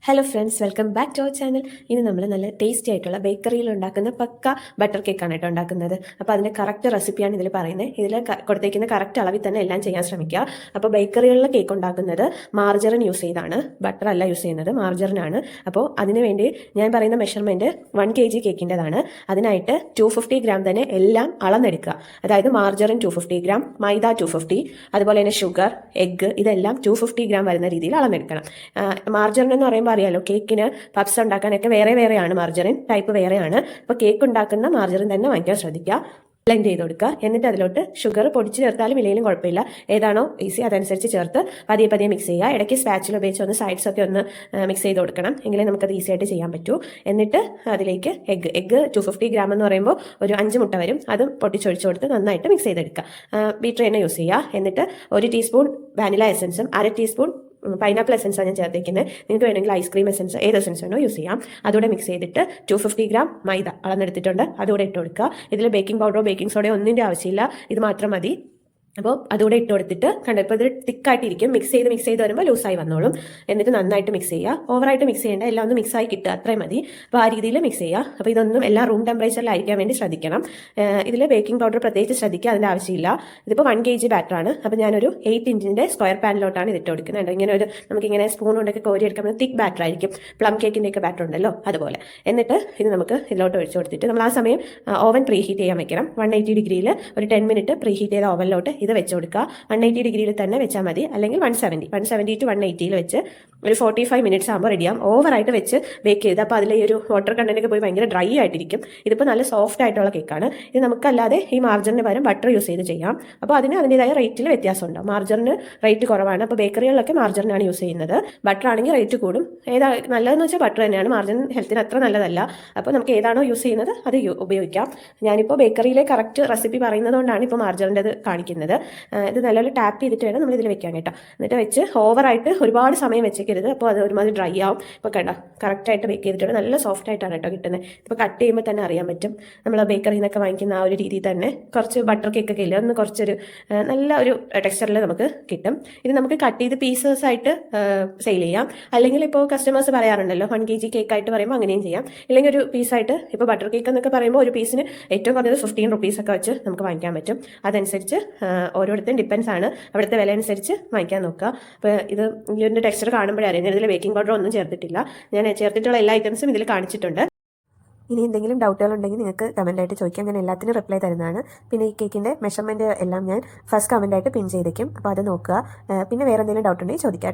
Hello friends, welcome back to our channel. ഇനി നമ്മൾ നല്ല ടേസ്റ്റി ആയിട്ടുള്ള ബേക്കറിയിൽ ഉണ്ടാക്കുന്ന പക്ക ബട്ടർ കേക്കാണ് കേട്ടോ ഉണ്ടാക്കുന്നത്. അപ്പോൾ അതിൻ്റെ കറക്റ്റ് റെസിപ്പിയാണ് ഇതിൽ പറയുന്നത്. ഇതിൽ കൊടുത്തേക്കുന്ന കറക്റ്റ് അളവിൽ തന്നെ എല്ലാം ചെയ്യാൻ ശ്രമിക്കുക. അപ്പോൾ ബേക്കറികളിലെ കേക്ക് ഉണ്ടാക്കുന്നത് മാർജറിൻ യൂസ് ചെയ്താണ്, ബട്ടർ അല്ല യൂസ് ചെയ്യുന്നത്, മാർജറിനാണ്. അപ്പോൾ അതിന് വേണ്ടി ഞാൻ പറയുന്ന മെഷർമെൻറ്റ് 1 kg കേക്കിൻ്റെതാണ്. അതിനായിട്ട് 250 ഗ്രാം തന്നെ എല്ലാം അളന്നെടുക്കുക. അതായത് മാർജറിൻ 250 ഗ്രാം, മൈദ 250, അതുപോലെ തന്നെ ഷുഗർ, എഗ്ഗ്, ഇതെല്ലാം 250 ഗ്രാം വരുന്ന രീതിയിൽ അളന്നെടുക്കണം. മാർജറിൻ എന്ന് പറയുമ്പോൾ അറിയാലോ, കേക്കിന് പപ്സ് ഉണ്ടാക്കാനൊക്കെ വേറെയാണ്, മാർജറിൻ ടൈപ്പ് വേറെയാണ്. അപ്പോൾ കേക്ക് ഉണ്ടാക്കുന്ന മാർജറിൻ തന്നെ വാങ്ങിക്കാൻ ശ്രദ്ധിക്കുക. ബ്ലെൻഡ് ചെയ്ത് കൊടുക്കുക. എന്നിട്ട് അതിലോട്ട് ഷുഗർ പൊടിച്ച് ചേർത്താലും ഇല്ലെങ്കിലും കുഴപ്പമില്ല, ഏതാണോ ഈസി അതനുസരിച്ച് ചേർത്ത് പതിയെ മിക്സ് ചെയ്യുക. ഇടയ്ക്ക് സ്പാച്ചിൽ ഉപയോഗിച്ച് ഒന്ന് സൈഡ്സൊക്കെ ഒന്ന് മിക്സ് ചെയ്ത് കൊടുക്കണം, എങ്കിലേ നമുക്കത് ഈസി ആയിട്ട് ചെയ്യാൻ പറ്റൂ. എന്നിട്ട് അതിലേക്ക് എഗ്ഗ് 250 ഗ്രാം എന്ന് പറയുമ്പോൾ ഒരു 5 മുട്ട വരും, അതും പൊട്ടിച്ചൊഴിച്ച് കൊടുത്ത് നന്നായിട്ട് മിക്സ് ചെയ്തെടുക്കുക. ബീറ്റർ തന്നെ യൂസ് ചെയ്യുക. എന്നിട്ട് 1 ടീസ്പൂൺ വാനില എസൻസും 1/2 ടീസ്പൂൺ പൈനാപ്പിൾ എസൻസാണ് ഞാൻ ചേർത്തേക്കുന്നത്. നിങ്ങൾക്ക് വേണമെങ്കിൽ ഐസ്ക്രീം എസൻസ്, ഏത് എസൻസ് വേണോ യൂസ് ചെയ്യാം. അതോടെ മിക്സ് ചെയ്തിട്ട് 250 ഗ്രാം മൈദ അളന്നെടുത്തിട്ടുണ്ട്, അതുകൂടെ ഇട്ട് കൊടുക്കുക. ഇതിൽ ബേക്കിംഗ് പൗഡറോ ബേക്കിംഗ് സോഡയോ ഒന്നിൻ്റെ ആവശ്യമില്ല, ഇത് മാത്രം മതി. അപ്പോൾ അതുകൂടെ ഇട്ട് കൊടുത്തിട്ട് കണ്ടോ, ഇപ്പോൾ ഇത് തിക്കായിട്ടിരിക്കും. മിക്സ് ചെയ്ത് വരുമ്പോൾ ലൂസായി വന്നോളും. എന്നിട്ട് നന്നായിട്ട് മിക്സ് ചെയ്യുക. ഓവറായിട്ട് മിക്സ് ചെയ്യേണ്ട, എല്ലാം ഒന്ന് മിക്സായി കിട്ടുക, അത്രയും മതി. അപ്പോൾ ആ രീതിയിൽ മിക്സ് ചെയ്യുക. അപ്പോൾ ഇതൊന്നും എല്ലാം റൂം ടെമ്പറേച്ചറിലായിരിക്കാൻ വേണ്ടി ശ്രദ്ധിക്കണം. ഇതിൽ ബേക്കിംഗ് പൗഡർ പ്രത്യേകിച്ച് ശ്രദ്ധിക്കുക, അതിൻ്റെ ആവശ്യമില്ല. ഇതിപ്പോൾ 1 kg ബാറ്ററാണ്. അപ്പോൾ ഞാനൊരു 8 ഇഞ്ചിൻ്റെ സ്ക്വയർ പാനിലോട്ടാണ് ഇതിട്ട് കൊടുക്കുന്നത്. ഇങ്ങനെ ഒരു നമുക്കിങ്ങനെ സ്പൂൺ കൊണ്ടൊക്കെ കോരിയെടുക്കാൻ തിക്ക് ബാറ്റർ ആയിരിക്കും, പ്ലം കേക്കിൻ്റെയൊക്കെ ബാറ്റർ ഉണ്ടല്ലോ അതുപോലെ. എന്നിട്ട് ഇത് നമുക്ക് ഇതിലോട്ട് ഒഴിച്ചു കൊടുത്തിട്ട് നമ്മൾ ആ സമയം ഓവൻ പ്രീ ഹീറ്റ് ചെയ്യാൻ വെക്കണം. 180 ഡിഗ്രിയിൽ ഒരു 10 മിനിറ്റ് പ്രീ ഹീറ്റ് ചെയ്ത ഓവനിലോട്ട് ഇത് വെച്ച് കൊടുക്കുക. 180 ഡിഗ്രിയിൽ തന്നെ വെച്ചാൽ മതി, അല്ലെങ്കിൽ 170 ടു 180 വെച്ച് ഒരു 45 മിനിറ്റ്സ് ആകുമ്പോൾ റെഡിയാകും. ഓവറായിട്ട് വെച്ച് ബേക്ക് ചെയ്ത് അപ്പോൾ അതിലെ ഈ ഒരു വാട്ടർ കണ്ടൻറ്റൊക്കെ പോയി ഭയങ്കര ഡ്രൈ ആയിട്ടിരിക്കും. ഇതിപ്പോൾ നല്ല സോഫ്റ്റ് ആയിട്ടുള്ള കേക്കാണ്. ഇത് നമുക്കല്ലാതെ ഈ മാർജറിന് പകരം ബട്ടർ യൂസ് ചെയ്ത് ചെയ്യാം. അപ്പോൾ അതിൻ്റെതായ റേറ്റിൽ വ്യത്യാസം ഉണ്ടാവും. മാർജറിന് റേറ്റ് കുറവാണ്, അപ്പോൾ ബേക്കറികളിലൊക്കെ മാർജറിനാണ് യൂസ് ചെയ്യുന്നത്. ബട്ടർ ആണെങ്കിൽ റേറ്റ് കൂടും. ഏതാ നല്ലതെന്ന് വെച്ചാൽ ബട്ടർ തന്നെയാണ്, മാർജറിൻ ഹെൽത്തിന് അത്ര നല്ലതല്ല. അപ്പോൾ നമുക്ക് ഏതാണോ യൂസ് ചെയ്യുന്നത് അത് ഉപയോഗിക്കാം. ഞാനിപ്പോൾ ബേക്കറിയിലെ കറക്റ്റ് റെസിപ്പി പറയുന്നതുകൊണ്ടാണ് ഇപ്പോൾ മാർജറിൻ്റെ കാണിക്കുന്നത്. ഇത് നല്ലപോലെ ടാപ്പ് ചെയ്തിട്ട് വേണം നമ്മൾ ഇതിൽ വെക്കാൻ കേട്ടോ. എന്നിട്ട് വെച്ച് ഓവറായിട്ട് ഒരുപാട് സമയം വെച്ചേക്കരുത്, അപ്പോൾ അത് ഒരുമാതിരി ഡ്രൈ ആവും. ഇപ്പോൾ കണ്ടോ, കറക്റ്റായിട്ട് ബേക്ക് ചെയ്തിട്ടുണ്ട്, നല്ല സോഫ്റ്റ് ആയിട്ടാണ് കേട്ടോ കിട്ടുന്നത്. ഇപ്പോൾ കട്ട് ചെയ്യുമ്പോൾ തന്നെ അറിയാൻ പറ്റും. നമ്മൾ ബേക്കറിയിൽ നിന്നൊക്കെ വാങ്ങിക്കുന്ന ആ ഒരു രീതിയിൽ തന്നെ കുറച്ച് ബട്ടർ കേക്കൊക്കെ ഇല്ല, ഒന്ന് കുറച്ചൊരു നല്ല ഒരു ടെക്സ്ചറിൽ നമുക്ക് കിട്ടും. ഇത് നമുക്ക് കട്ട് ചെയ്ത് പീസസ് ആയിട്ട് സെയിൽ ചെയ്യാം. അല്ലെങ്കിൽ ഇപ്പോൾ കസ്റ്റമേഴ്സ് പറയാറുണ്ടല്ലോ 1 kg കേക്കായിട്ട് പറയുമ്പോൾ അങ്ങനെയും ചെയ്യാം. ഇല്ലെങ്കിൽ ഒരു പീസായിട്ട്, ഇപ്പോൾ ബട്ടർ കേക്ക് എന്നൊക്കെ പറയുമ്പോൾ ഒരു പീസിന് ഏറ്റവും കുറഞ്ഞത് 15 റുപ്പീസൊക്കെ വെച്ച് നമുക്ക് വാങ്ങിക്കാൻ പറ്റും. അതനുസരിച്ച് ഓരോരുത്തരും ഡിപ്പെൻസ് ആണ്, അവിടുത്തെ വില അനുസരിച്ച് വാങ്ങിക്കാൻ നോക്കുക. അപ്പോൾ ഇതിൻ്റെ ടെക്സ്ചർ കാണുമ്പോഴേ അറിയാം, ഇതിൽ ബേക്കിംഗ് പൗഡർ ഒന്നും ചേർത്തിട്ടില്ല. ഞാൻ ചേർത്തിട്ടുള്ള എല്ലാ ഐറ്റംസും ഇതിൽ കാണിച്ചിട്ടുണ്ട്. ഇനി എന്തെങ്കിലും ഡൗട്ടുകൾ ഉണ്ടെങ്കിൽ നിങ്ങൾക്ക് കമൻറ്റായിട്ട് ചോദിക്കാം, ഞാൻ എല്ലാത്തിനും റിപ്ലൈ തരുന്നതാണ്. പിന്നെ ഈ കേക്കിൻ്റെ മെഷർമെൻറ്റ് എല്ലാം ഞാൻ ഫസ്റ്റ് കമൻറ്റായിട്ട് പിൻ ചെയ്തേക്കും, അപ്പോൾ അത് നോക്കുക. പിന്നെ വേറെ എന്തെങ്കിലും ഡൗട്ട് ഉണ്ടെങ്കിൽ ചോദിക്കാം.